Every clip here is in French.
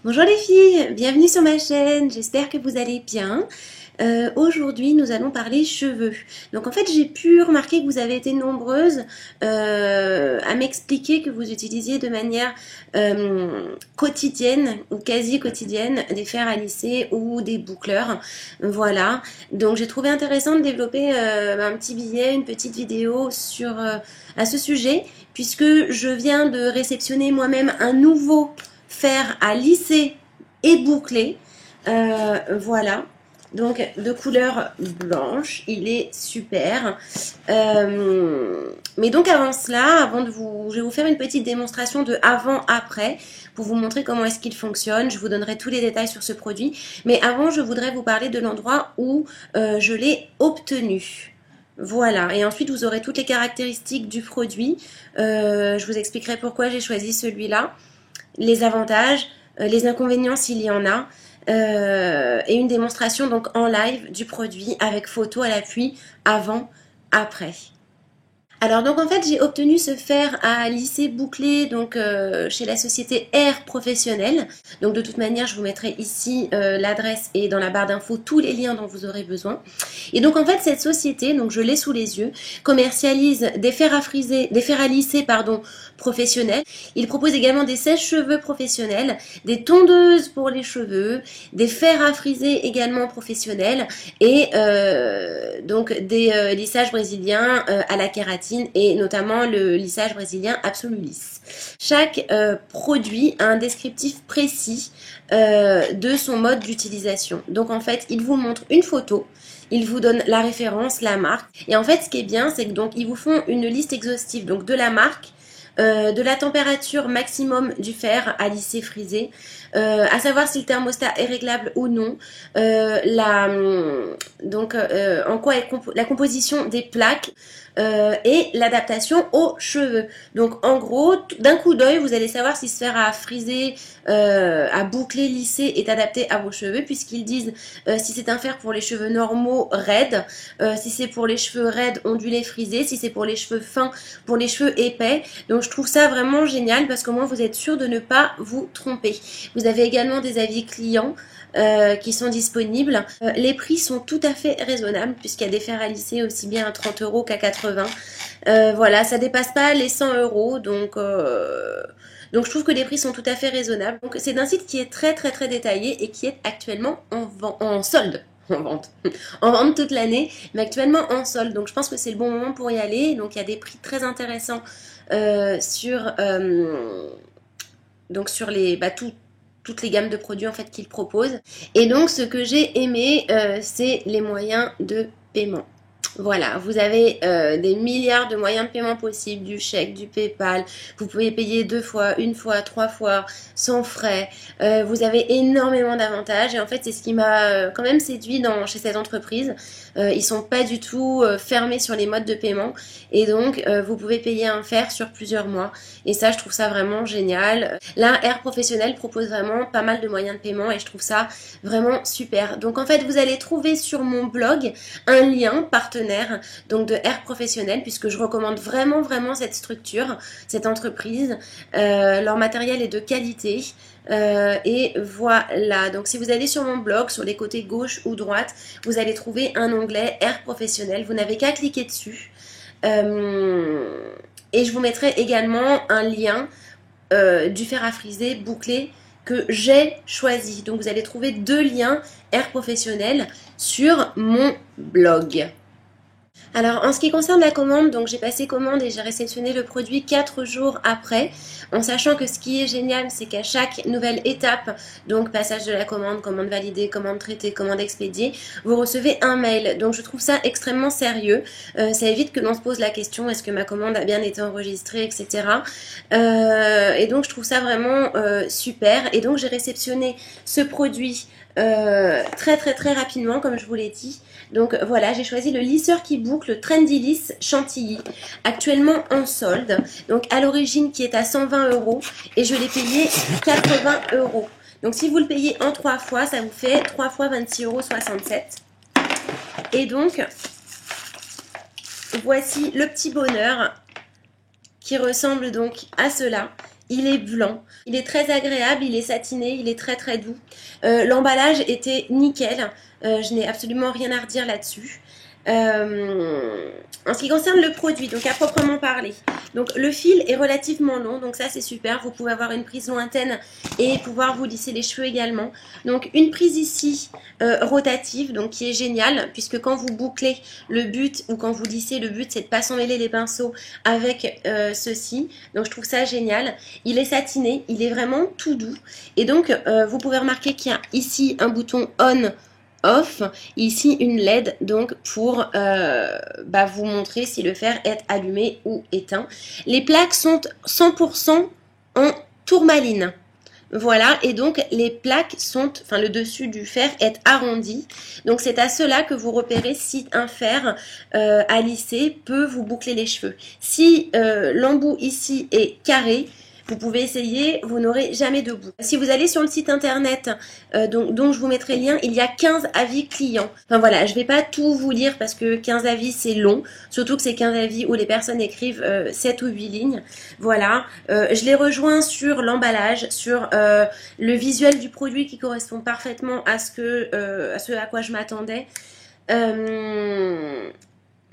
Bonjour les filles, bienvenue sur ma chaîne, j'espère que vous allez bien. Aujourd'hui nous allons parler cheveux. Donc en fait j'ai pu remarquer que vous avez été nombreuses à m'expliquer que vous utilisiez de manière quotidienne ou quasi quotidienne des fers à lisser ou des boucleurs. Voilà, donc j'ai trouvé intéressant de développer un petit billet, une petite vidéo à ce sujet puisque je viens de réceptionner moi-même un nouveau fer à lisser et boucler. Voilà. Donc de couleur blanche, il est super. Mais donc avant cela, je vais vous faire une petite démonstration de avant-après pour vous montrer comment est-ce qu'il fonctionne. Je vous donnerai tous les détails sur ce produit. Mais avant, je voudrais vous parler de l'endroit où je l'ai obtenu. Voilà, et ensuite vous aurez toutes les caractéristiques du produit. Je vous expliquerai pourquoi j'ai choisi celui-là, les avantages, les inconvénients s'il y en a, et une démonstration donc en live du produit avec photo à l'appui avant, après. Alors donc en fait j'ai obtenu ce fer à lisser bouclé donc chez la société Air Professionnel. Donc de toute manière je vous mettrai ici l'adresse et dans la barre d'infos tous les liens dont vous aurez besoin. Et donc en fait cette société, donc je l'ai sous les yeux, commercialise des fers à friser, des fers à lisser pardon professionnels. Il propose également des sèche-cheveux professionnels, des tondeuses pour les cheveux, des fers à friser également professionnels et donc des lissages brésiliens à la kératine et notamment le lissage brésilien Absolulis. Chaque produit a un descriptif précis de son mode d'utilisation. Donc en fait, il vous montre une photo, il vous donne la référence, la marque. Et en fait, ce qui est bien, c'est que donc ils vous font une liste exhaustive donc de la marque, de la température maximum du fer à lisser frisé, à savoir si le thermostat est réglable ou non, en quoi est la composition des plaques et l'adaptation aux cheveux. Donc en gros, d'un coup d'œil, vous allez savoir si ce fer à friser, à boucler, lisser est adapté à vos cheveux, puisqu'ils disent si c'est un fer pour les cheveux normaux raides, si c'est pour les cheveux raides ondulés frisés, si c'est pour les cheveux fins, pour les cheveux épais. Donc je trouve ça vraiment génial parce qu'au moins vous êtes sûr de ne pas vous tromper. Vous avez également des avis clients qui sont disponibles. Les prix sont tout à fait raisonnables puisqu'il y a des fers à lisser aussi bien à 30 € qu'à 80. Voilà, ça dépasse pas les 100 €, donc je trouve que les prix sont tout à fait raisonnables. Donc c'est d'un site qui est très très très détaillé et qui est actuellement en solde. En vente. En vente toute l'année, mais actuellement en solde. Donc je pense que c'est le bon moment pour y aller. Donc il y a des prix très intéressants sur toutes les gammes de produits en fait qu'ils proposent. Et donc ce que j'ai aimé, c'est les moyens de paiement. Voilà, vous avez des milliards de moyens de paiement possibles, du chèque, du PayPal, vous pouvez payer 2 fois, 1 fois, 3 fois, sans frais, vous avez énormément d'avantages et en fait c'est ce qui m'a quand même séduit chez cette entreprise. Ils sont pas du tout fermés sur les modes de paiement et donc vous pouvez payer un fer sur plusieurs mois et ça je trouve ça vraiment génial. Là, Air Professionnel propose vraiment pas mal de moyens de paiement et je trouve ça vraiment super. Donc en fait vous allez trouver sur mon blog un lien partenaire donc de Air Professionnel puisque je recommande vraiment vraiment cette structure, cette entreprise. Leur matériel est de qualité. Et voilà, donc si vous allez sur mon blog, sur les côtés gauche ou droite, vous allez trouver un onglet Air Professionnel. Vous n'avez qu'à cliquer dessus. Et je vous mettrai également un lien du fer à friser bouclé que j'ai choisi. Donc vous allez trouver 2 liens Air Professionnel sur mon blog. Alors en ce qui concerne la commande, donc j'ai passé commande et j'ai réceptionné le produit 4 jours après, en sachant que ce qui est génial, c'est qu'à chaque nouvelle étape, donc passage de la commande validée, commande traitée, commande expédiée, vous recevez un mail. Donc je trouve ça extrêmement sérieux. Ça évite que l'on se pose la question est-ce que ma commande a bien été enregistrée, etc. Et donc je trouve ça vraiment super. Et donc j'ai réceptionné ce produit très très très rapidement comme je vous l'ai dit. Donc voilà, j'ai choisi le lisseur qui boucle Trendy Liss Chantilly, actuellement en solde, donc à l'origine qui est à 120 € et je l'ai payé 80 €. Donc si vous le payez en 3 fois, ça vous fait 3 fois 26,67 €. Et donc voici le petit bonheur qui ressemble donc à cela. il est blanc, il est très agréable, il est satiné, il est très très doux. L'emballage était nickel, je n'ai absolument rien à redire là-dessus. En ce qui concerne le produit, donc à proprement parler, donc le fil est relativement long, donc ça c'est super, vous pouvez avoir une prise lointaine et pouvoir vous lisser les cheveux également. Donc une prise ici rotative, donc qui est géniale, puisque quand vous bouclez le but, ou quand vous lissez, le but c'est de pas s'emmêler les pinceaux avec ceci, donc je trouve ça génial. Il est satiné, il est vraiment tout doux, et donc vous pouvez remarquer qu'il y a ici un bouton on, off, ici une LED donc pour vous montrer si le fer est allumé ou éteint. Les plaques sont 100% en tourmaline. Voilà, et donc les plaques sont, enfin le dessus du fer est arrondi. Donc c'est à cela que vous repérez si un fer à lisser peut vous boucler les cheveux. Si l'embout ici est carré, vous pouvez essayer, vous n'aurez jamais de bout. Si vous allez sur le site internet dont je vous mettrai le lien, il y a 15 avis clients. Enfin voilà, je ne vais pas tout vous lire parce que 15 avis c'est long, surtout que c'est 15 avis où les personnes écrivent 7 ou 8 lignes. Voilà, je les rejoins sur l'emballage, sur le visuel du produit qui correspond parfaitement à ce à quoi je m'attendais.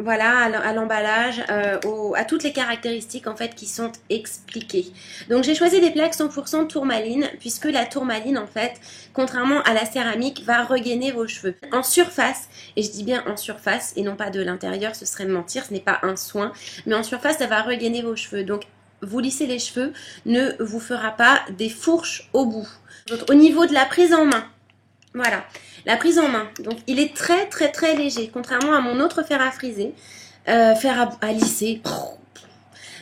Voilà, à l'emballage, à toutes les caractéristiques en fait qui sont expliquées. Donc j'ai choisi des plaques 100% tourmaline, puisque la tourmaline en fait, contrairement à la céramique, va regainer vos cheveux. En surface, et je dis bien en surface et non pas de l'intérieur, ce serait mentir, ce n'est pas un soin, mais en surface ça va regainer vos cheveux. Donc vous lisser les cheveux ne vous fera pas des fourches au bout. Au niveau de la prise en main, voilà, la prise en main. Donc il est très très très léger, contrairement à mon autre fer à friser, fer à lisser.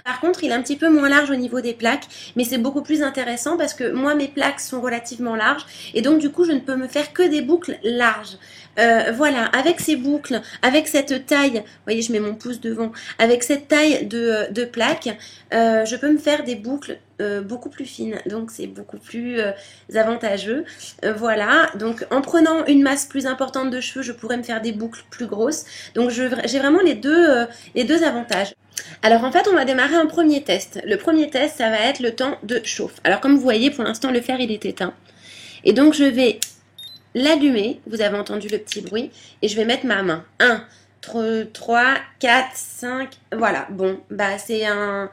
Par contre, il est un petit peu moins large au niveau des plaques, mais c'est beaucoup plus intéressant parce que moi, mes plaques sont relativement larges et donc du coup, je ne peux me faire que des boucles larges. Voilà, avec ces boucles, avec cette taille, vous voyez, je mets mon pouce devant, avec cette taille de plaques, je peux me faire des boucles beaucoup plus fines, donc c'est beaucoup plus avantageux. Voilà, donc en prenant une masse plus importante de cheveux, je pourrais me faire des boucles plus grosses. Donc j'ai vraiment les deux avantages. Alors en fait on va démarrer un premier test. Le premier test ça va être le temps de chauffe. Alors comme vous voyez pour l'instant le fer il est éteint. Et donc je vais l'allumer, vous avez entendu le petit bruit, et je vais mettre ma main. 1, 3, 4, 5, voilà, bon, bah c'est un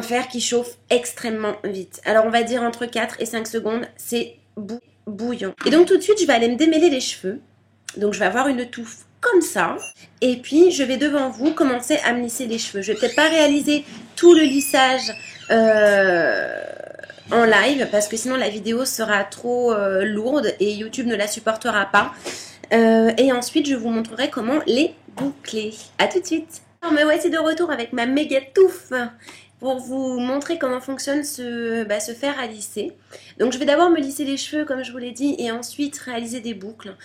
fer qui chauffe extrêmement vite. Alors on va dire entre 4 et 5 secondes, c'est bouillant. Et donc tout de suite je vais aller me démêler les cheveux. Donc je vais avoir une touffe comme ça, et puis je vais devant vous commencer à me lisser les cheveux. Je vais peut-être pas réaliser tout le lissage en live parce que sinon la vidéo sera trop lourde et YouTube ne la supportera pas. Et ensuite je vous montrerai comment les boucler. A tout de suite. Alors me voici de retour avec ma méga touffe pour vous montrer comment fonctionne ce fer à lisser. Donc je vais d'abord me lisser les cheveux comme je vous l'ai dit et ensuite réaliser des boucles.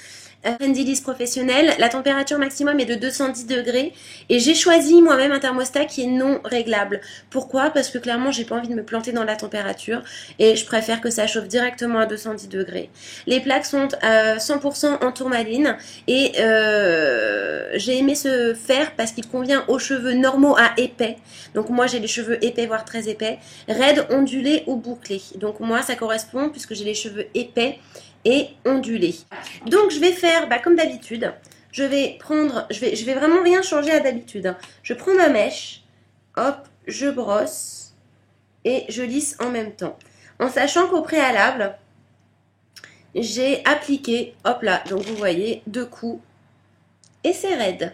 Fendi Lisse professionnelle, la température maximum est de 210 degrés et j'ai choisi moi-même un thermostat qui est non réglable. Pourquoi? Parce que clairement j'ai pas envie de me planter dans la température et je préfère que ça chauffe directement à 210 degrés. Les plaques sont 100% en tourmaline et j'ai aimé ce fer parce qu'il convient aux cheveux normaux à épais. Donc moi j'ai les cheveux épais voire très épais, raides, ondulés ou bouclés. Donc moi ça correspond puisque j'ai les cheveux épais et ondulé. Donc je vais faire comme d'habitude. Je vais vraiment rien changer à d'habitude. Je prends ma mèche, hop, je brosse et je lisse en même temps. En sachant qu'au préalable, j'ai appliqué, hop là, donc vous voyez, 2 coups et c'est raide.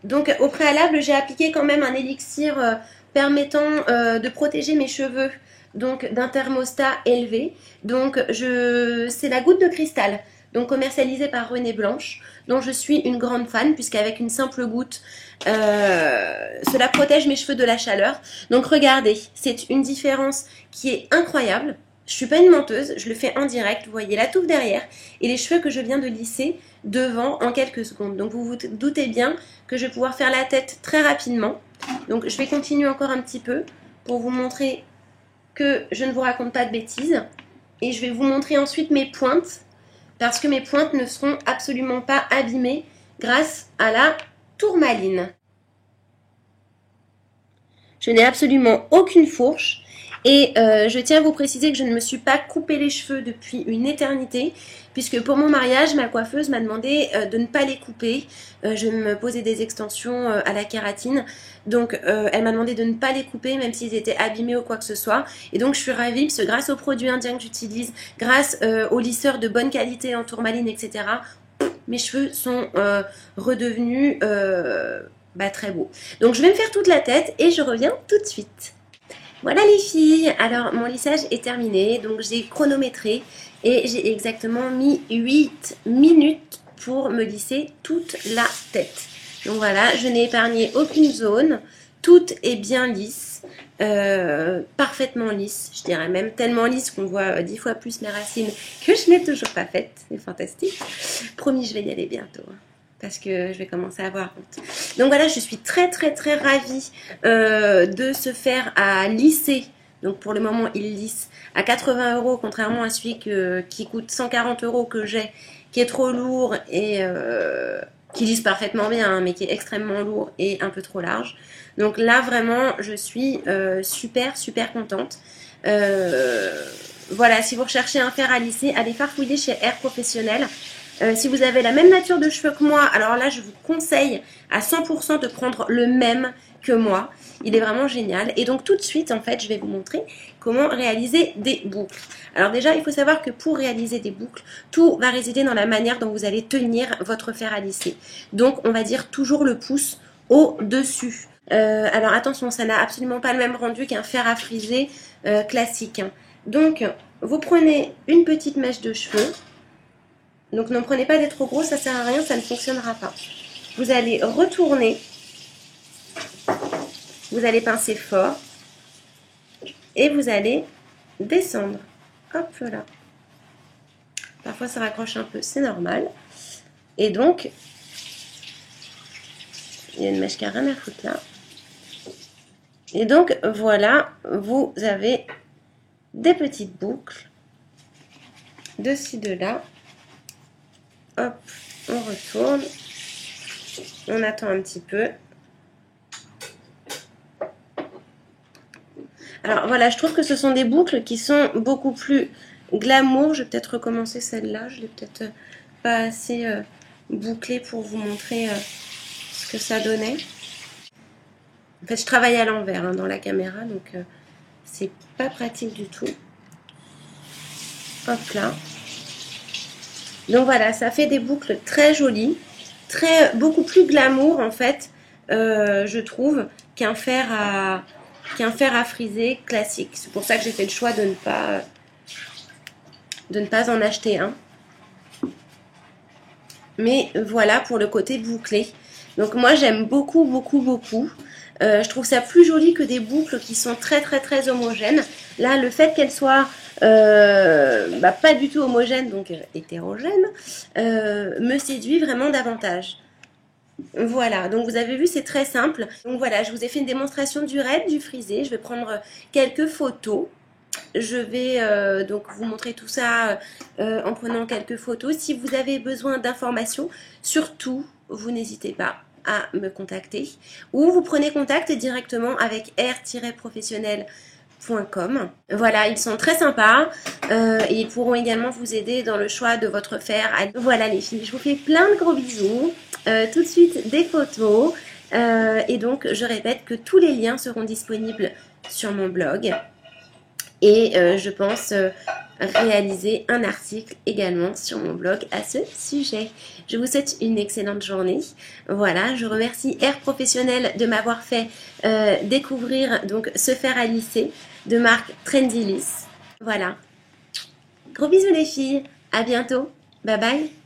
Donc au préalable, j'ai appliqué quand même un élixir permettant de protéger mes cheveux donc d'un thermostat élevé. Donc c'est la goutte de cristal, donc commercialisée par René Blanche, dont je suis une grande fan puisqu'avec une simple goutte cela protège mes cheveux de la chaleur. Donc regardez, c'est une différence qui est incroyable. Je suis pas une menteuse, je le fais en direct. Vous voyez la touffe derrière et les cheveux que je viens de lisser devant en quelques secondes. Donc vous vous doutez bien que je vais pouvoir faire la tête très rapidement. Donc je vais continuer encore un petit peu pour vous montrer que je ne vous raconte pas de bêtises. Et je vais vous montrer ensuite mes pointes, parce que mes pointes ne seront absolument pas abîmées grâce à la tourmaline. Je n'ai absolument aucune fourche. Et je tiens à vous préciser que je ne me suis pas coupé les cheveux depuis une éternité, puisque pour mon mariage, ma coiffeuse m'a demandé de ne pas les couper. Je me posais des extensions à la kératine, donc elle m'a demandé de ne pas les couper, même s'ils étaient abîmés ou quoi que ce soit. Et donc je suis ravie, parce que grâce aux produits indiens que j'utilise, grâce aux lisseurs de bonne qualité en tourmaline, etc., mes cheveux sont redevenus très beaux. Donc je vais me faire toute la tête et je reviens tout de suite. Voilà les filles, alors mon lissage est terminé, donc j'ai chronométré et j'ai exactement mis 8 minutes pour me lisser toute la tête. Donc voilà, je n'ai épargné aucune zone, tout est bien lisse, parfaitement lisse, je dirais même tellement lisse qu'on voit 10 fois plus mes racines que je n'ai toujours pas faite, c'est fantastique. Promis, je vais y aller bientôt. Parce que je vais commencer à avoir honte. Donc voilà, je suis très ravie de se faire à lisser. Donc pour le moment, il lisse à 80 €, contrairement à celui qui coûte 140 € que j'ai, qui est trop lourd et qui lisse parfaitement bien, hein, mais qui est extrêmement lourd et un peu trop large. Donc là, vraiment, je suis super contente. Voilà, si vous recherchez un fer à lisser, allez farfouiller chez Air Professionnel. Si vous avez la même nature de cheveux que moi, alors là je vous conseille à 100% de prendre le même que moi. Il est vraiment génial. Et donc tout de suite en fait je vais vous montrer comment réaliser des boucles. Alors déjà il faut savoir que pour réaliser des boucles, tout va résider dans la manière dont vous allez tenir votre fer à lisser. Donc on va dire toujours le pouce au-dessus. Alors attention, ça n'a absolument pas le même rendu qu'un fer à friser classique. Donc vous prenez une petite mèche de cheveux. Donc n'en prenez pas des trop gros, ça sert à rien, ça ne fonctionnera pas. Vous allez retourner, vous allez pincer fort et vous allez descendre. Hop là. Parfois ça raccroche un peu, c'est normal. Et donc, il y a une mèche qui n'a rien à foutre là. Et donc voilà, vous avez des petites boucles de ci, de là. Hop, on retourne, on attend un petit peu. Alors voilà, je trouve que ce sont des boucles qui sont beaucoup plus glamour. Je vais peut-être recommencer celle-là, je l'ai peut-être pas assez bouclée pour vous montrer ce que ça donnait. En fait, je travaille à l'envers dans la caméra, donc c'est pas pratique du tout. Hop là. Donc voilà, ça fait des boucles très jolies, beaucoup plus glamour en fait, je trouve, qu'un fer à friser classique. C'est pour ça que j'ai fait le choix de ne pas en acheter un. Mais voilà pour le côté bouclé. Donc moi j'aime beaucoup. Je trouve ça plus joli que des boucles qui sont très homogènes. Là, le fait qu'elles soient pas du tout homogènes, donc hétérogènes, me séduit vraiment davantage. Voilà, donc vous avez vu, c'est très simple. Donc voilà, je vous ai fait une démonstration du raid, du frisé. Je vais prendre quelques photos. Je vais donc vous montrer tout ça en prenant quelques photos. Si vous avez besoin d'informations, surtout, vous n'hésitez pas à me contacter. Ou vous prenez contact directement avec air-professionnel.com. Voilà, ils sont très sympas et ils pourront également vous aider dans le choix de votre fer. Voilà les filles, je vous fais plein de gros bisous. Tout de suite des photos et donc je répète que tous les liens seront disponibles sur mon blog. Et je pense réaliser un article également sur mon blog à ce sujet. Je vous souhaite une excellente journée. Voilà, je remercie Air Professionnel de m'avoir fait découvrir donc ce fer à lisser de marque Trendyliss. Voilà. Gros bisous les filles. À bientôt. Bye bye.